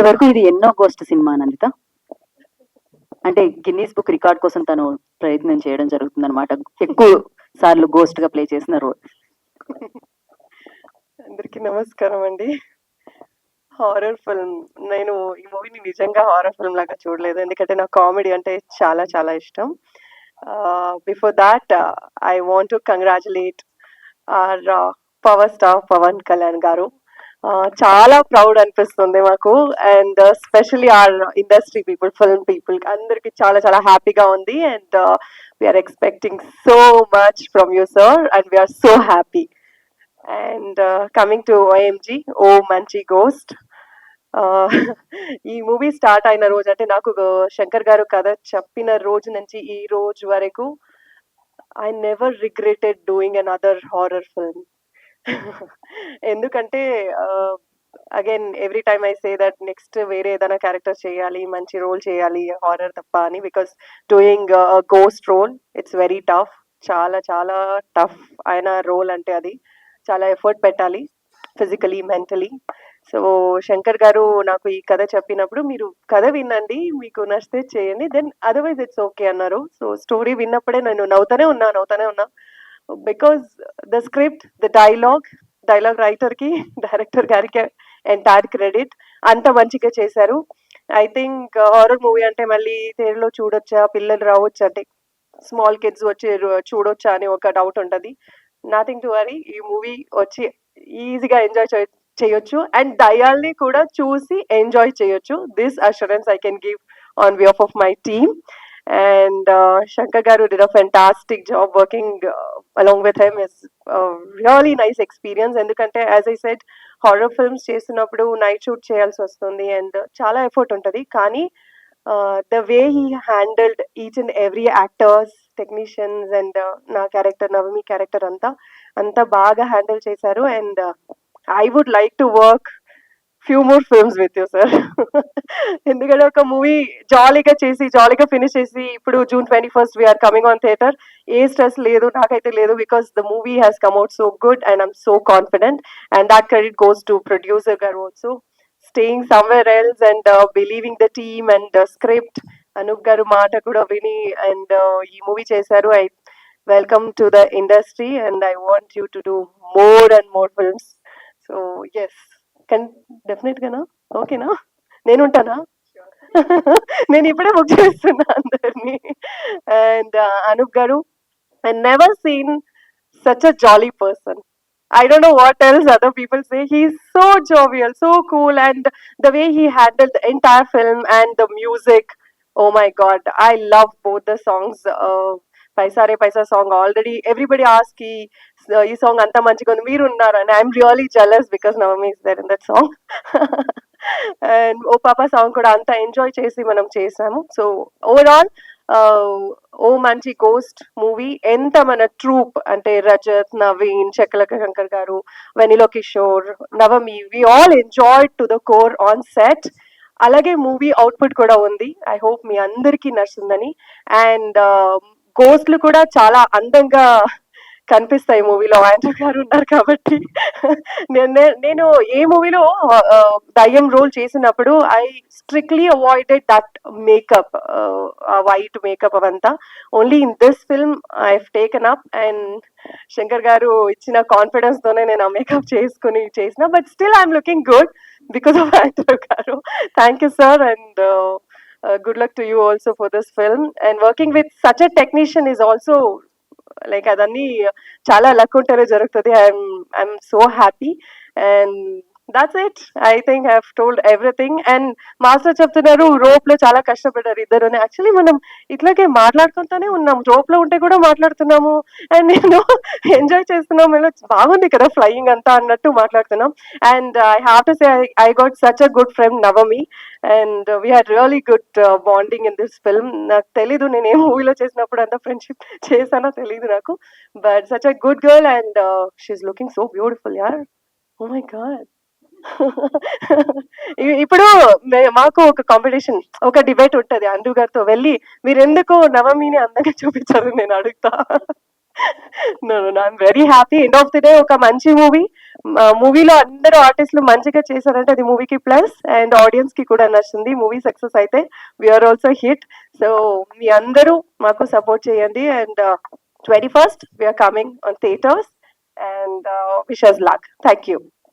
ఇప్పటి వరకు ఇది ఎన్నో గోస్ట్ సినిమా నందిత? అంటే గిన్నీస్ బుక్ రికార్డ్ కోసం తను ప్రయత్నం చేయడం జరుగుతుందన్నమాట. ఎక్కువ సార్లు గోస్ట్ గా ప్లే చేసిన రోల్. అందరికీ నమస్కారం అండి. హారర్ ఫిల్మ్ నేను ఈ మూవీని నిజంగా హారర్ ఫిల్మ్ లాగా చూడలేదు, ఎందుకంటే నాకు కామెడీ అంటే చాలా చాలా ఇష్టం. Before that I want to congratulate our power star Pawan Kalyan గారు. చాలా ప్రౌడ్ అనిపిస్తుంది మాకు, and specially our industry people, film people అందరికి చాలా చాలా హ్యాపీగా ఉంది. And we are expecting so much from you sir, and we are so happy. And coming to OMG ఓ మంచి గోస్ట్, ఈ మూవీ స్టార్ట్ అయిన రోజు అంటే నాకు శంకర్ గారు కథ చెప్పిన రోజు నుంచి ఈ రోజు వరకు I never regretted doing another horror film. ఎందుకంటే again every time I say that next వేరే ఏదైనా క్యారెక్టర్ చేయాలి, మంచి రోల్ చేయాలి హారర్ తప్ప అని. Because doing ghost role it's very tough, చాలా చాలా టఫ్ అయిన రోల్. అంటే అది చాలా ఎఫర్ట్ పెట్టాలి ఫిజికలీ మెంటలీ. సో శంకర్ గారు నాకు ఈ కథ చెప్పినప్పుడు మీరు కథ వినండి, మీకు నచ్చితే చేయండి, దెన్ అదర్వైజ్ ఇట్స్ ఓకే అన్నారు. సో స్టోరీ విన్నప్పుడే నేను నవ్వుతూనే ఉన్నా because the script, the dialogue రైటర్కి, డైరెక్టర్ గారికి ఎంటైర్ క్రెడిట్. అంత మంచిగా చేశారు. ఐ థింక్ హారర్ మూవీ అంటే మళ్ళీ థియేటర్లో చూడొచ్చా, పిల్లలు రావచ్చా, అంటే స్మాల్ కిడ్స్ వచ్చి చూడొచ్చా అని ఒక డౌట్ ఉంటుంది. నథింగ్ టు వరీ, ఈ మూవీ వచ్చి ఈజీగా ఎంజాయ్ చేయొచ్చు, అండ్ దయాల్ని కూడా చూసి ఎంజాయ్ చేయొచ్చు. This assurance I can give on behalf of my team. And Shankar Garu did a fantastic job working along with him. Is a really nice experience. ఎందుకంటే as I said, horror films చేస్తున్నప్పుడు night shoot చేయాల్సి వస్తుంది and చాలా effort ఉంటుంది. కానీ the way he handled each and every actors, technicians and నా character Navami character అంతా బాగా హ్యాండిల్ చేశారు. And I would like to work few more films with you, sir. ఎందుకంటే ఒక మూవీ జాలీగా చేసి జాలీగా ఫినిష్ చేసి ఇప్పుడు June 21st we are coming on theatre. ఏ స్ట్రెస్ లేదు, నాకైతే లేదు, because the movie has come out so good and I'm so confident. And that credit goes to producer గారు also, staying somewhere else and believing the team and script. Anup గారు మాట కూడా విని అండ్ ఈ మూవీ చేశారు. I welcome to the industry and I want you to do more and more films. So yes, డెఫినెట్గానా? ఓకేనా? నేను ఉంటానా? నేను ఇప్పుడే బుక్ చేస్తున్నా అందరినీ. అండ్ అనూప్ గారు, I never seen such a jolly person. I don't know what else other people say. He's so jovial, so cool, and the way he handled the entire film and the music. Oh my God, I love both the songs. Paisa Re Paisa song, already everybody asked ki ee song anta manchiga undi meer unnaru, and I'm really jealous because Navami is there in that song. And O Papa song kuda anta enjoy chesi manam chesamu. So overall ఓ మంచి ghost movie ఎంత మన troupe అంటే రజత్, నవీన్, చక్రలక శంకర్ గారు, Vennela Kishore, Navami, we all enjoy to the core on set. అలాగే movie output కూడా ఉంది. I hope మీ అందరికీ నచ్చుతుందని. అండ్ గోస్ట్లు కూడా చాలా అందంగా కనిపిస్తాయి మూవీలో, ఆండ్రూ గారు ఉన్నారు కాబట్టి. నేను ఏ మూవీలో దయ్యం రోల్ చేసినప్పుడు I strictly avoided that makeup, white makeup అవంతా. Only in this film I have taken up, and Shankar గారు ఇచ్చిన కాన్ఫిడెన్స్ తోనే నేను ఆ మేకప్ చేసుకుని చేసిన. But still I'm looking good because of Andrew గారు. Thank you sir, and good luck to you also for this film. And working with such a technician is also like అదన్నీ చాలా luck ఉంటేనే జరుగుతుంది. I'm so happy. And that's it. I think I have told everything. And master చెప్తున్నారు rope లో చాలా కష్టపడ్డారు ఇద్దరు. Actually మనం ఇట్లాగే మాట్లాడుకుంటూనే ఉన్నాం, రోప్ లో ఉంటే కూడా మాట్లాడుతున్నాము, అండ్ నేను ఎంజాయ్ చేస్తున్నాం, బాగుంది కదా ఫ్లయింగ్ అంతా అన్నట్టు మాట్లాడుతున్నాం. And I have to say I got such a good friend Navami, and we had really good bonding in this film. నాకు తెలీదు నేను ఏ మూవీలో చేసినప్పుడు అంత ఫ్రెండ్షిప్ చేశానో తెలీదు నాకు, but such a good girl and she is looking so beautiful యార్. Oh my god. ఇప్పుడు మాకు ఒక కాంపిటీషన్, ఒక డిబేట్ ఉంటది ఆండ్రూ గారితో, వెళ్ళి మీరు ఎందుకు నవమిని అందంగా చూపించారు నేను అడుగుతా. I'm very happy. End of the day ఒక మంచి మూవీ మూవీలో అందరూ ఆర్టిస్టులు మంచిగా చేశారంటే అది మూవీకి ప్లస్ అండ్ ఆడియన్స్ కి కూడా నచ్చింది. మూవీ సక్సెస్ అయితే వీఆర్ ఆల్సో హిట్. సో మీ అందరూ మాకు సపోర్ట్ చేయండి and 21st we are coming on theatres and wish us luck. Thank you.